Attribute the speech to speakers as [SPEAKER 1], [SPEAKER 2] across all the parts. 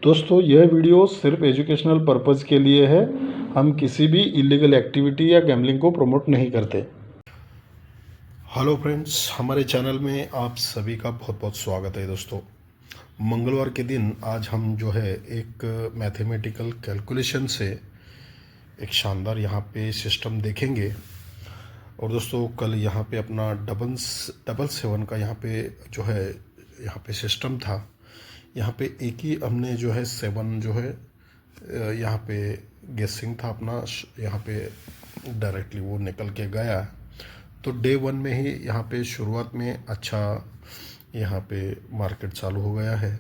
[SPEAKER 1] दोस्तों यह वीडियो सिर्फ एजुकेशनल पर्पज़ के लिए है। हम किसी भी इलीगल एक्टिविटी या गैम्बलिंग को प्रमोट नहीं करते। हेलो फ्रेंड्स, हमारे चैनल में आप सभी का बहुत बहुत स्वागत है। दोस्तों मंगलवार के दिन आज हम जो है एक मैथमेटिकल कैलकुलेशन से एक शानदार यहाँ पे सिस्टम देखेंगे। और दोस्तों कल यहाँ पे अपना डबल सेवन का यहाँ पे जो है यहाँ पे सिस्टम था। यहाँ पे एक ही हमने जो है 7 जो है यहाँ पे गेसिंग था अपना, यहाँ पे डायरेक्टली वो निकल के गया। तो डे 1 में ही यहाँ पे शुरुआत में अच्छा यहाँ पे मार्केट चालू हो गया है।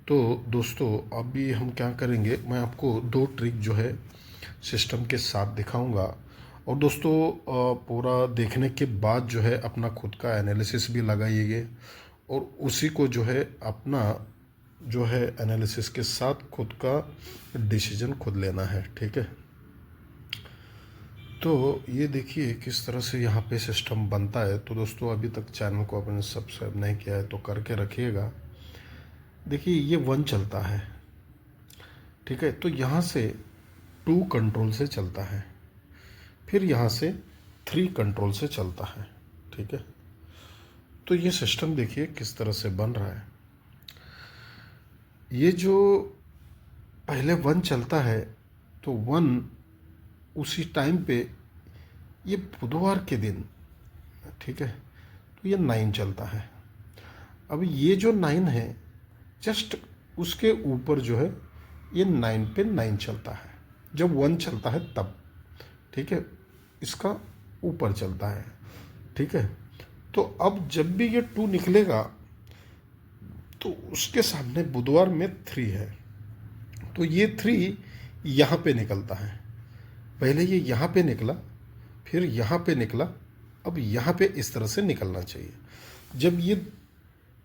[SPEAKER 1] तो दोस्तों अभी हम क्या करेंगे, मैं आपको 2 ट्रिक जो है सिस्टम के साथ दिखाऊंगा। और दोस्तों पूरा देखने के बाद जो है अपना खुद का एनालिसिस भी लगाइएगा और उसी को जो है अपना जो है एनालिसिस के साथ खुद का डिसीजन खुद लेना है, ठीक है। तो ये देखिए किस तरह से यहाँ पे सिस्टम बनता है। तो दोस्तों अभी तक चैनल को आपने सब्सक्राइब नहीं किया है तो करके रखिएगा। देखिए ये 1 चलता है, ठीक है। तो यहाँ से 2 कंट्रोल से चलता है, फिर यहाँ से 3 कंट्रोल से चलता है, ठीक है। तो ये सिस्टम देखिए किस तरह से बन रहा है। ये जो पहले 1 चलता है तो 1 उसी टाइम पे ये बुधवार के दिन, ठीक है, तो ये 9 चलता है। अब ये जो 9 है जस्ट उसके ऊपर जो है ये 9 पे 9 चलता है। जब 1 चलता है तब, ठीक है, इसका ऊपर चलता है, ठीक है। तो अब जब भी ये 2 निकलेगा तो उसके सामने बुधवार में 3 है, तो ये 3 यहाँ पे निकलता है। पहले ये यहाँ पे निकला, फिर यहाँ पे निकला, अब यहाँ पे इस तरह से निकलना चाहिए। जब ये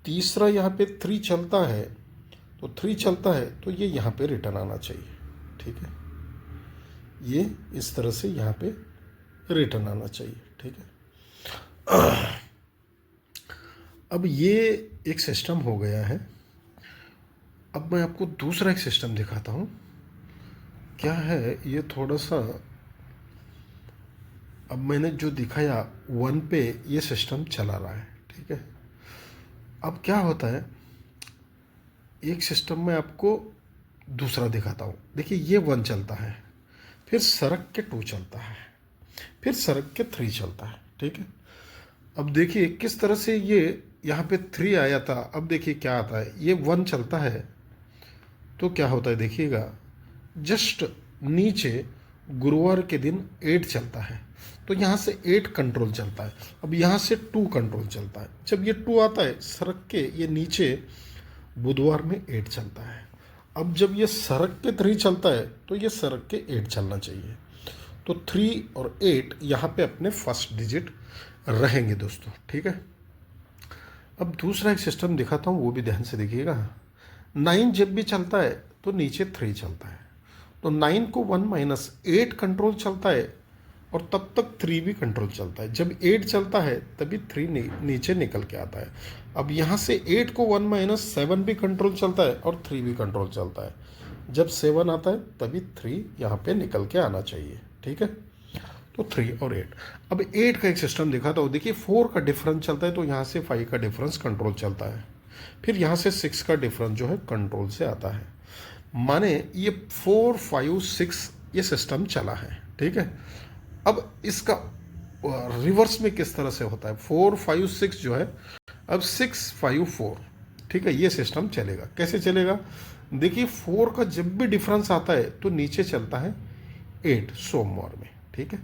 [SPEAKER 1] तीसरा यहाँ पे 3 चलता है तो 3 चलता है तो ये यहाँ पे रिटर्न आना चाहिए, ठीक है। ये इस तरह से यहाँ पे रिटर्न आना चाहिए, ठीक है। अब ये एक सिस्टम हो गया है। अब मैं आपको दूसरा एक सिस्टम दिखाता हूँ। क्या है ये, थोड़ा सा अब मैंने जो दिखाया 1 पे ये सिस्टम चला रहा है, ठीक है। अब क्या होता है, एक सिस्टम में आपको दूसरा दिखाता हूँ। देखिए ये 1 चलता है, फिर सरक के 2 चलता है, फिर सरक के 3 चलता है, ठीक है। अब देखिए किस तरह से ये यहाँ पे 3 आया था। अब देखिए क्या आता है, ये 1 चलता है तो क्या होता है देखिएगा, जस्ट नीचे गुरुवार के दिन 8 चलता है तो यहाँ से 8 कंट्रोल चलता है। अब यहाँ से 2 कंट्रोल चलता है। जब ये 2 आता है सरक के ये नीचे बुधवार में 8 चलता है। अब जब ये सरक के 3 चलता है तो ये सरक के 8 चलना चाहिए। तो 3 और 8 यहाँ पे अपने फर्स्ट डिजिट रहेंगे दोस्तों, ठीक है। अब दूसरा एक सिस्टम दिखाता हूँ, वो भी ध्यान से देखिएगा। 9 जब भी चलता है तो नीचे 3 चलता है, तो 9 को 1 माइनस 8 कंट्रोल चलता है और तब तक 3 भी कंट्रोल चलता है। जब 8 चलता है तभी 3 नीचे निकल के आता है। अब यहाँ से 8 को 1 माइनस 7 भी कंट्रोल चलता है और 3 भी कंट्रोल चलता है। जब 7 आता है तभी 3 यहाँ पे निकल के आना चाहिए, ठीक है। तो 3 और 8। अब 8 का एक सिस्टम दिखा था। देखिए 4 का डिफरेंस चलता है तो यहाँ से 5 का डिफरेंस कंट्रोल चलता है, फिर यहाँ से 6 का डिफरेंस जो है कंट्रोल से आता है। माने ये 4, 5, 6 ये सिस्टम चला है, ठीक है। अब इसका रिवर्स में किस तरह से होता है, 4, 5, 6 जो है, अब 6, 5, 4, ठीक है, ये सिस्टम चलेगा। कैसे चलेगा, देखिए 4 का जब भी डिफरेंस आता है तो नीचे चलता है 8 सोमवार में, ठीक है।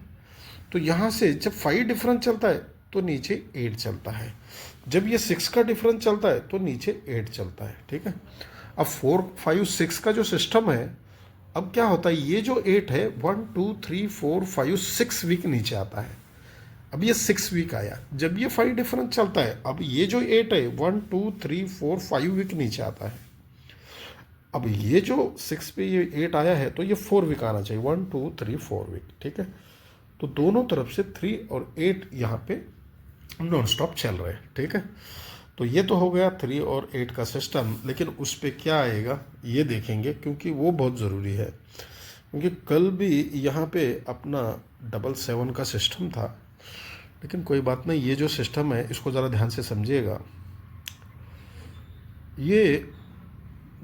[SPEAKER 1] तो यहाँ से जब 5 डिफरेंस चलता है तो नीचे 8 चलता है। जब ये 6 का डिफरेंस चलता है तो नीचे 8 चलता है, ठीक है। अब 4, 5, 6 का जो सिस्टम है, अब क्या होता है, ये जो 8 है 1, 2, 3, 4, 5, 6 वीक नीचे आता है। अब ये 6 वीक आया। जब ये 5 डिफरेंस चलता है, अब ये जो 8 है 1, 2, 3, 4, 5 वीक नीचे आता है। अब ये जो 6 पे ये 8 आया है तो ये 4 वीक आना चाहिए, 1, 2, 3, 4 वीक, ठीक है। तो दोनों तरफ से 3 और 8 यहाँ पे नॉन स्टॉप चल रहे हैं, ठीक है। तो ये तो हो गया 3 और 8 का सिस्टम। लेकिन उस पर क्या आएगा, ये देखेंगे, क्योंकि वो बहुत ज़रूरी है। क्योंकि कल भी यहाँ पे अपना 777 का सिस्टम था, लेकिन कोई बात नहीं, ये जो सिस्टम है इसको ज़रा ध्यान से समझिएगा। ये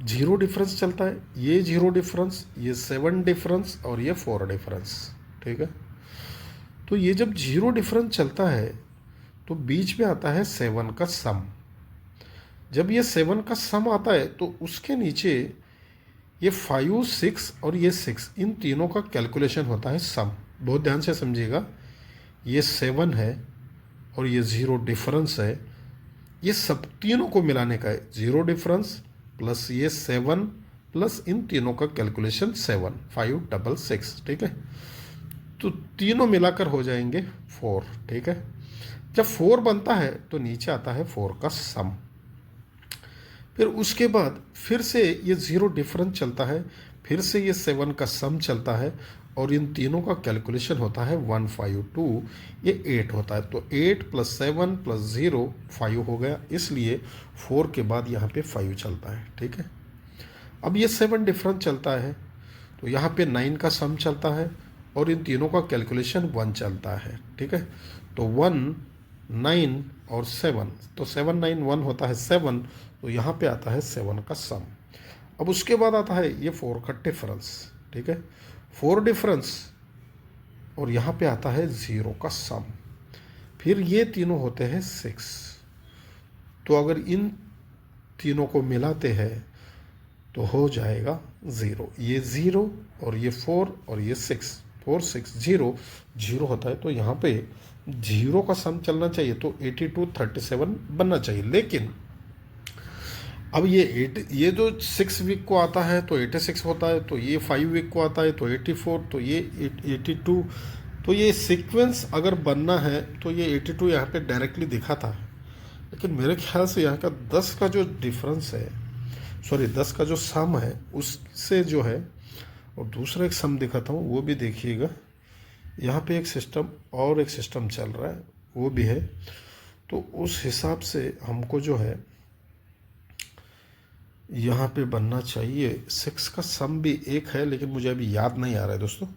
[SPEAKER 1] 0 डिफरेंस चलता है, ये 0 डिफरेंस, ये 7 डिफरेंस और ये 4 डिफरेंस, ठीक है। तो ये जब 0 डिफरेंस चलता है तो बीच में आता है 7 का सम। जब ये 7 का सम आता है तो उसके नीचे ये 5, 6 और ये 6, इन तीनों का कैलकुलेशन होता है सम। बहुत ध्यान से समझिएगा, ये 7 है और ये 0 डिफरेंस है, ये सब तीनों को मिलाने का है। 0 डिफरेंस प्लस ये 7 प्लस इन तीनों का कैलकुलेशन 7, 5, 6, 6, ठीक है। तो तीनों मिलाकर हो जाएंगे 4, ठीक है। जब 4 बनता है तो नीचे आता है 4 का सम। फिर उसके बाद फिर से ये 0 डिफरेंस चलता है, फिर से ये 7 का सम चलता है और इन तीनों का कैलकुलेशन होता है 1, 5, 2, ये 8 होता है। तो 8 + 7 + 0 5 हो गया, इसलिए 4 के बाद यहाँ पे 5 चलता है, ठीक है। अब ये 7 डिफरेंस चलता है तो यहाँ पे 9 का सम चलता है और इन तीनों का कैलकुलेशन 1 चलता है, ठीक है। तो 1, 9 और 7, तो 7, 9, 1 होता है 7, तो यहाँ पे आता है 7 का सम। अब उसके बाद आता है ये 4 का डिफरेंस, ठीक है, 4 डिफरेंस और यहाँ पे आता है 0 का सम। फिर ये तीनों होते हैं 6। तो अगर इन तीनों को मिलाते हैं तो हो जाएगा 0, ये 0 और ये 4 और ये 6, 4, 6, 0, 0 होता है। तो यहाँ पे 0 का सम चलना चाहिए, तो 82, 37 बनना चाहिए। लेकिन अब ये जो 6 वीक को आता है तो 86 होता है, तो ये 5 वीक को आता है तो 84, तो ये 82। तो ये सीक्वेंस अगर बनना है तो ये 82 यहाँ पे डायरेक्टली दिखा था, लेकिन मेरे ख्याल से यहाँ का 10 का जो डिफरेंस है, सॉरी 10 का जो सम है उससे जो है, और दूसरा एक सम दिखाता हूँ वो भी देखिएगा। यहाँ पे एक सिस्टम और एक सिस्टम चल रहा है वो भी है, तो उस हिसाब से हमको जो है यहाँ पे बनना चाहिए। 6 का सम भी एक है, लेकिन मुझे अभी याद नहीं आ रहा है दोस्तों।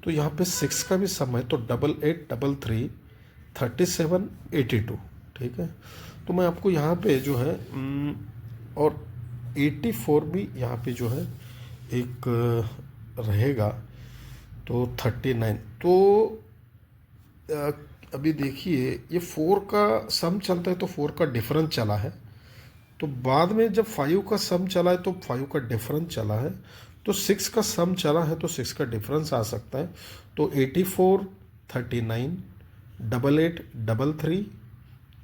[SPEAKER 1] तो यहाँ पे 6 का भी सम है, तो 88, 33, 37, 82, ठीक है। तो मैं आपको यहाँ पे जो है और 84 भी यहाँ पे जो है एक रहेगा, तो 39। तो अभी देखिए ये 4 का सम चलता है तो 4 का डिफरेंस चला है, तो बाद में जब 5 का सम चला है तो 5 का डिफरेंस चला है, तो 6 का सम चला है तो 6 का डिफरेंस आ सकता है। तो 84, 39, 88, 33,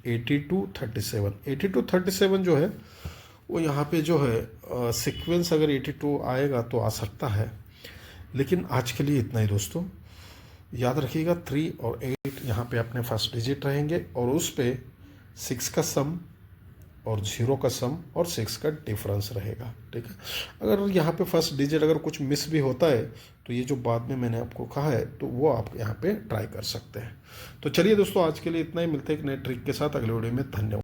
[SPEAKER 1] 82, 37, 82, 37 जो है वो यहाँ पे जो है सीक्वेंस अगर 82 आएगा तो आ सकता है। लेकिन आज के लिए इतना ही दोस्तों, याद रखिएगा 3 और 8 यहाँ पे अपने फर्स्ट डिजिट रहेंगे और उस पे 6 का सम और 0 का सम और 6 का डिफरेंस रहेगा, ठीक है। अगर यहाँ पे फर्स्ट डिजिट अगर कुछ मिस भी होता है तो ये जो बाद में मैंने आपको कहा है तो वो आप यहाँ पे ट्राई कर सकते हैं। तो चलिए दोस्तों, आज के लिए इतना ही, मिलते हैं एक नए ट्रिक के साथ अगले वीडियो में। धन्यवाद।